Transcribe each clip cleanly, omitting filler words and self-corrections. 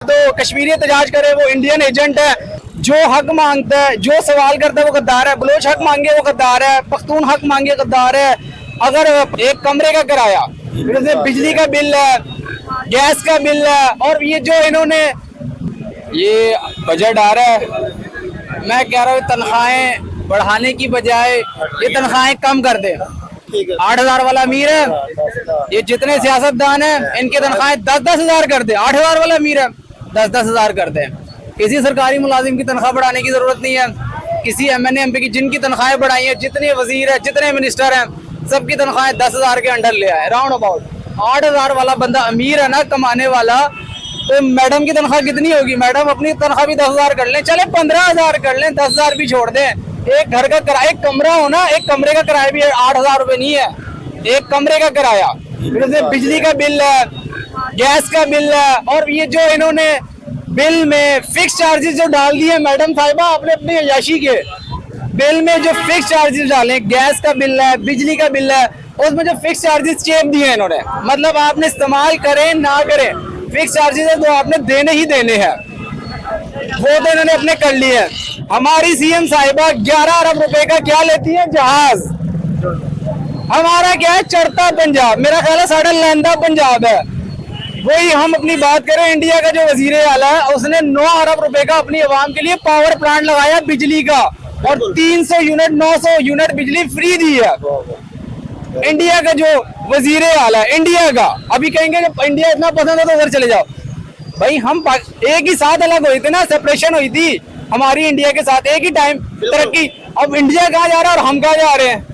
तो कश्मीरी एहतजाज करे वो इंडियन एजेंट है। जो हक मांगता है, जो सवाल करता है वो गद्दार है। बलोच हक मांगे वो गद्दार है, पख्तून हक मांगे गद्दार है। अगर एक कमरे का किराया, बिजली का बिल है, गैस का बिल है, और ये जो इन्होंने ये बजट आ रहा है, मैं कह रहा हूँ तनख्वाहें बढ़ाने की बजाय ये तनख्वाहें कम कर दे। 8,000 वाला अमीर है, ये जितने सियासतदान है इनकी तनख्वाहें 10-10 हज़ार कर दे। 8,000 वाला अमीर है, 10-10 हज़ार कर दे। किसी सरकारी मुलाजिम की तनख्वाह बढ़ाने की जरूरत नहीं है। किसी MNA MP की जिनकी तनख्वाहें बढ़ाई हैं, जितने वजीर है, जितने मिनिस्टर हैं, सबकी तनख्वाहें 10,000 के अंडर ले आए। राउंड अबाउट 8,000 वाला बंदा अमीर है ना, कमाने वाला, तो मैडम की तनख्वाह कितनी होगी? मैडम अपनी तनख्वाह भी 10,000 कर लें, चले 15,000 कर लें, 10,000 भी छोड़ दें। एक घर का किराया, एक कमरा हो ना, एक कमरे का किराया भी 8,000 रुपये नहीं है। एक कमरे का किराया, बिजली का बिल है, गैस का बिल है, और ये जो इन्होंने बिल में फिक्स चार्जेस जो डाल दिए मैडम साहिबा, आपने अपनी अयाशी के बिल में जो फिक्स चार्जेस डाले, गैस का बिल है, बिजली का बिल है, उसमें जो फिक्स चार्जेस चेप दिए इन्होंने, मतलब आपने इस्तेमाल करें ना करें, फिक्स चार्जेस है तो आपने देने ही देने हैं। वो तो इन्होंने अपने कर लिए हैं। हमारी CM साहिबा 11 अरब रुपए का क्या लेती है? जहाज। हमारा क्या है? चढ़ता पंजाब। मेरा ख्याल है साढ़े लैंदा पंजाब है। वही हम अपनी बात करें, इंडिया का जो वजीर आला है उसने 9 अरब रुपए का अपनी आवाम के लिए पावर प्लांट लगाया बिजली का, और 300 यूनिट 900 यूनिट बिजली फ्री दी है। इंडिया का जो वजीर आला है, इंडिया का, अभी कहेंगे कि इंडिया इतना पसंद है तो उधर चले जाओ। भाई हम एक ही साथ अलग हुई थी ना, सेपरेशन हुई थी हमारी इंडिया के साथ, एक ही टाइम तरक्की। अब इंडिया कहाँ जा रहा है और हम कहाँ जा रहे हैं?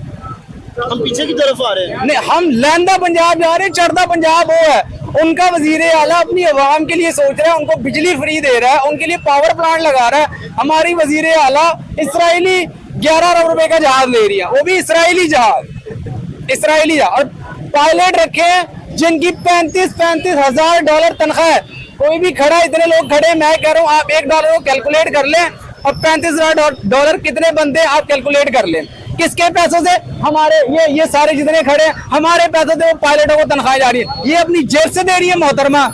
हम पीछे की तरफ आ रहे हैं। नहीं, हम लैंदा पंजाब जा रहे हैं, चढ़ता पंजाब वो है। उनका वजीर आला अपनी आवाम के लिए सोच रहा है, उनको बिजली फ्री दे रहा है, उनके लिए पावर प्लांट लगा रहा है। हमारी वजीर आला इसराइली 11 अरब रुपए का जहाज ले रही है, वो भी इसराइली जहाज, इसराइली जहाज, और पायलट रखे हैं जिनकी 35-35 हजार डॉलर तनख्वाह है। कोई भी खड़ा, इतने लोग खड़े, मैं कह रहा हूँ आप $1 को कैलकुलेट कर लें और 35,000 डॉलर कितने बनते हैं आप कैलकुलेट कर लें। किसके पैसों से? हमारे ये सारे जितने खड़े हैं, हमारे पैसों से वो पायलटों को तनख्वाह जा रही है। ये अपनी जेब से दे रही है मोहतरमा।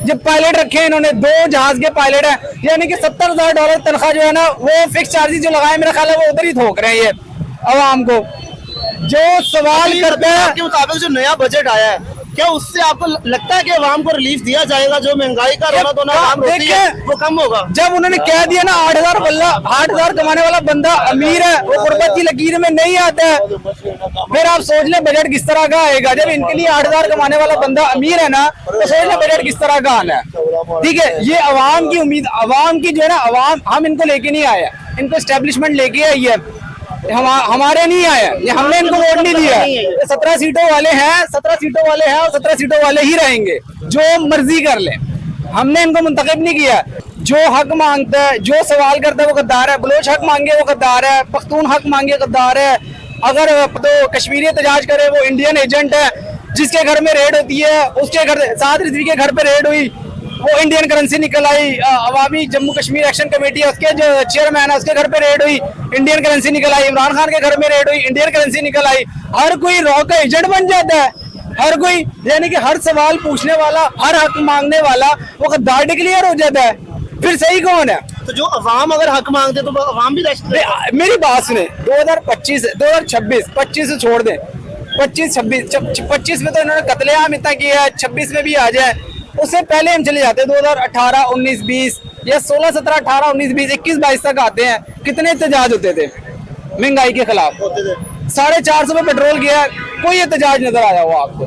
जब पायलट रखे हैं इन्होंने, 2 जहाज के पायलट हैं, यानी कि $70,000 तनख्वाह जो है ना, वो फिक्स चार्जेस जो लगाए, मेरा ख्याल है वो उधर ही थोक रहे हैं ये अवाम को। जो सवाल करते हैं, आपके मुताबिक जो नया बजट आया है, क्या उससे आपको लगता है कि आवाम को रिलीफ दिया जाएगा? जो महंगाई का रोना धोना आम रोटी है वो कम होगा? जब उन्होंने कह दिया ना 8,000 कमाने वाला बंदा अमीर है, वो गुर्बत की लकीर में नहीं आता है, फिर आप सोच ले बजट किस तरह का आएगा। जब इनके लिए 8,000 कमाने वाला बंदा अमीर है ना, तो सोच ले बजट किस तरह का आना है। ठीक है, ये अवाम की उम्मीद, अवाम की जो है ना, अवाम, हम इनको लेके नहीं आए, इनको एस्टेब्लिशमेंट लेके आई है, हमारे नहीं आए, ये हमने इनको वोट नहीं दिया। 17 सीटों वाले हैं, 17 सीटों वाले हैं और 17 सीटों वाले ही रहेंगे, जो मर्जी कर ले। हमने इनको मुंतखब नहीं किया। जो हक मांगता है, जो सवाल करता है वो गद्दार है। बलोच हक मांगे वो गद्दार है, पख्तून हक मांगे गद्दार है। अगर तो कश्मीरी एहतजाज करे वो इंडियन एजेंट है। जिसके घर में रेड होती है, उसके घर, साद रिजवी के घर पे रेड हुई, वो इंडियन करेंसी निकल आई। अवामी जम्मू कश्मीर एक्शन कमेटी है, उसके जो चेयरमैन है, उसके घर पे रेड हुई, इंडियन करेंसी निकल आई। इमरान खान के घर में रेड हुई, इंडियन करेंसी निकल आई। हर कोई रॉ का एजेंट बन जाता है, हर कोई, यानी कि हर सवाल पूछने वाला, हर हक मांगने वाला वो गद्दार डिक्लेयर हो जाता है। फिर सही कौन है? तो जो अवाम अगर हक मांगते तो अवाम भी मेरी बात सुने, 2025 2026 25 से छोड़ दें, 25 में तो इन्होंने कत्लेआम इतना किया है, 26 में भी आ जाए, उससे पहले हम चले जाते हैं 2018, 19, 20 या 16, 17, 18, 19, 20, 21, 22 तक आते हैं। कितने एहतजाज होते थे महंगाई के खिलाफ? 450 में पेट्रोल गया, कोई एहतजाज नजर आया हो आपको?